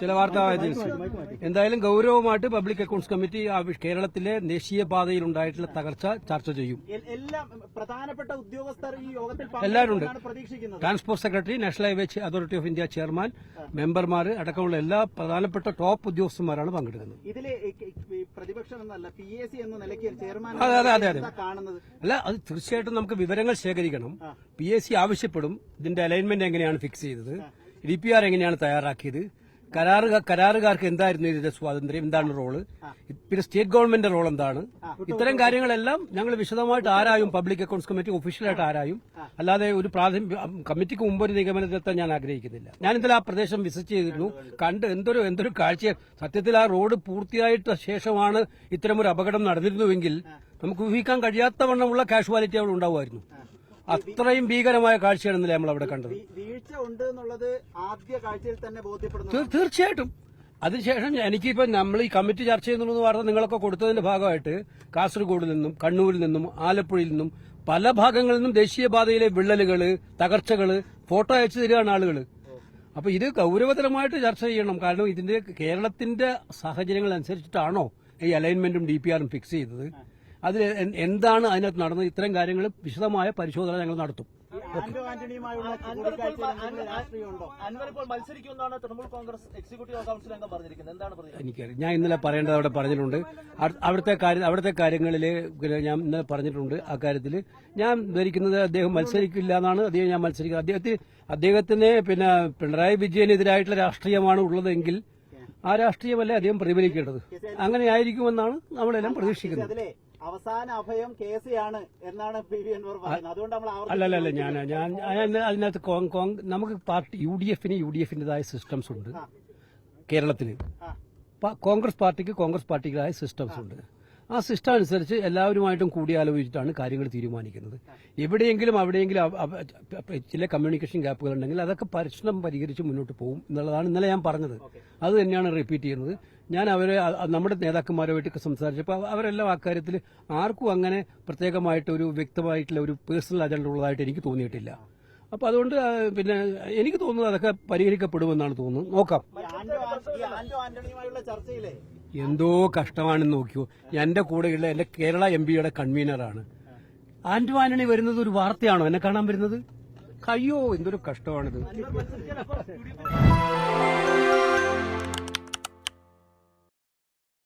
ചില വാർത്താ ഏജൻസി. എന്തായാലും ഗൌരവമായിട്ട് പബ്ലിക് അക്കൌണ്ട്സ് കമ്മിറ്റി കേരളത്തിലെ ദേശീയപാതയിൽ ഉണ്ടായിട്ടുള്ള തകർച്ച ചർച്ച ചെയ്യും. എല്ലാ പ്രധാനപ്പെട്ട ഉദ്യോഗസ്ഥർ ഈ യോഗത്തിൽ എല്ലാവരും ഉണ്ട്. പ്രതീക്ഷിക്കുന്നത് transport secretary, national highway authority of India chairman, മെമ്പർമാർ അടക്കമുള്ള എല്ലാ പ്രധാനപ്പെട്ട ടോപ്പ് ഉദ്യോഗസ്ഥന്മാരാണ് പങ്കെടുക്കുന്നത്. ഇതിലെ പ്രതിപക്ഷം എന്നല്ല PAC എന്ന നിലയ്ക്ക് ചെയർമാൻ കാണുന്നത്. അല്ല, അത് തീർച്ചയായിട്ടും നമുക്ക് വിവരങ്ങൾ ശേഖരിക്കണം. PAC ആവശ്യപ്പെടും ഇതിന്റെ അലൈൻമെന്റ് എങ്ങനെയാണ് ഫിക്സ് ചെയ്തത്, DPR എങ്ങനെയാണ് തയ്യാറാക്കിയത്, കരാറുകാർക്ക് എന്തായിരുന്നു ഇതിന്റെ സ്വാതന്ത്ര്യം, എന്താണ് റോള്, പിന്നെ സ്റ്റേറ്റ് ഗവൺമെന്റിന്റെ റോൾ എന്താണ്, ഇത്തരം കാര്യങ്ങളെല്ലാം ഞങ്ങൾ വിശദമായിട്ട് ആരായും. പബ്ലിക് അക്കൌണ്ട്സ് കമ്മിറ്റി ഒഫീഷ്യലായിട്ട് ആരായും. അല്ലാതെ ഒരു കമ്മിറ്റിക്ക് മുമ്പ് ഒരു നിഗമനത്തിലെത്താൻ ഞാൻ ആഗ്രഹിക്കുന്നില്ല. ഞാൻ ഇന്നലെ ആ പ്രദേശം വിസിറ്റ് ചെയ്തിരുന്നു. കണ്ട് എന്തൊരു കാഴ്ച. സത്യത്തിൽ ആ റോഡ് പൂർത്തിയായിട്ട് ശേഷമാണ് ഇത്തരമൊരു അപകടം നടന്നിരുന്നുവെങ്കിൽ നമുക്ക് ഊഹിക്കാൻ കഴിയാത്തവണ്ണമുള്ള കാഷ്വാലിറ്റി അവിടെ ഉണ്ടാവുമായിരുന്നു. അത്രയും ഭീകരമായ കാഴ്ചയാണെന്നല്ലേ നമ്മൾ അവിടെ കണ്ടത്. വീഴ്ച ഉണ്ട് എന്നുള്ളത് ആദ്യ കാഴ്ചയിൽ തന്നെ ബോധ്യപ്പെടുന്നു. തീർച്ചയായിട്ടും. അതിനുശേഷം എനിക്കിപ്പോ നമ്മൾ ഈ കമ്മിറ്റി ചർച്ച ചെയ്യുന്ന വാർത്ത നിങ്ങളൊക്കെ കൊടുത്തതിന്റെ ഭാഗമായിട്ട് കാസർഗോഡ് നിന്നും കണ്ണൂരിൽ നിന്നും ആലപ്പുഴയിൽ നിന്നും പല ഭാഗങ്ങളിൽ നിന്നും ദേശീയപാതയിലെ വിള്ളലുകള്, തകർച്ചകള് ഫോട്ടോ അയച്ചു തരികയാണ് ആളുകൾ. അപ്പൊ ഇത് ഗൌരവതരമായിട്ട് ചർച്ച ചെയ്യണം. കാരണം ഇതിന്റെ കേരളത്തിന്റെ സാഹചര്യങ്ങൾ അനുസരിച്ചിട്ടാണോ ഈ അലൈൻമെന്റും DPRും ഫിക്സ് ചെയ്തത്, അതിൽ എന്താണ് അതിനകത്ത് നടന്നത്, ഇത്തരം കാര്യങ്ങൾ വിശദമായ പരിശോധന ഞങ്ങൾ നടത്തും. എനിക്കറിയാം. ഞാൻ ഇന്നലെ പറയേണ്ടത് അവിടെ പറഞ്ഞിട്ടുണ്ട്. അവിടുത്തെ കാര്യങ്ങളിൽ ഞാൻ ഇന്നലെ പറഞ്ഞിട്ടുണ്ട്. അക്കാര്യത്തിൽ ഞാൻ ധരിക്കുന്നത് അദ്ദേഹം മത്സരിക്കില്ല എന്നാണ്. അദ്ദേഹം ഞാൻ മത്സരിക്കുന്നത് അദ്ദേഹത്തിന് പിന്നെ പിണറായി വിജയനെതിരായിട്ടുള്ള രാഷ്ട്രീയമാണ് ഉള്ളതെങ്കിൽ ആ രാഷ്ട്രീയമല്ലേ അദ്ദേഹം പ്രതിഫലിക്കേണ്ടത്. അങ്ങനെയായിരിക്കുമെന്നാണ് നമ്മളെല്ലാം പ്രതീക്ഷിക്കുന്നത്. അവസാന അഭയം കേസിയാണ് എന്നാണ് PV അൻവർ പറയുന്നത്. അതുകൊണ്ട് നമ്മൾ അല്ലല്ല ഞാൻ അതിനകത്ത് നമുക്ക് പാർട്ടി UDFന്റേതായ സിസ്റ്റംസ് ഉണ്ട് കേരളത്തിന്. കോൺഗ്രസ് പാർട്ടിക്കുടേതായ സിസ്റ്റംസ് ഉണ്ട്. ആ സിസ്റ്റം അനുസരിച്ച് എല്ലാവരുമായിട്ടും കൂടിയാലോചിച്ചിട്ടാണ് കാര്യങ്ങൾ തീരുമാനിക്കുന്നത്. എവിടെയെങ്കിലും ചില കമ്മ്യൂണിക്കേഷൻ ഗ്യാപ്പുകൾ ഉണ്ടെങ്കിൽ അതൊക്കെ പ്രശ്നം പരിഹരിച്ച് മുന്നോട്ട് പോകും എന്നുള്ളതാണ് ഇന്നലെ ഞാൻ പറഞ്ഞത്. അത് തന്നെയാണ് റിപ്പീറ്റ് ചെയ്യുന്നത്. ഞാൻ നമ്മുടെ നേതാക്കന്മാരുമായിട്ടൊക്കെ സംസാരിച്ചപ്പോൾ അവരെല്ലാം അക്കാര്യത്തിൽ ആർക്കും അങ്ങനെ പ്രത്യേകമായിട്ട് ഒരു വ്യക്തമായിട്ടുള്ള ഒരു പേഴ്സണൽ അജണ്ട ഉള്ളതായിട്ട് എനിക്ക് തോന്നിയിട്ടില്ല. അപ്പൊ അതുകൊണ്ട് പിന്നെ എനിക്ക് തോന്നുന്നത് അതൊക്കെ പരിഹരിക്കപ്പെടുമെന്നാണ് തോന്നുന്നത്. നോക്കാം. എന്തോ കഷ്ടമാണെന്ന് നോക്കിയോ. എന്റെ കൂടെയുള്ള എന്റെ കേരള MPയുടെ കൺവീനറാണ് ആന്റോ ആന്റണി വരുന്നത്. ഒരു വാർത്തയാണോ എന്നെ കാണാൻ വരുന്നത്? അയ്യോ, എന്തൊരു കഷ്ടമാണിത്.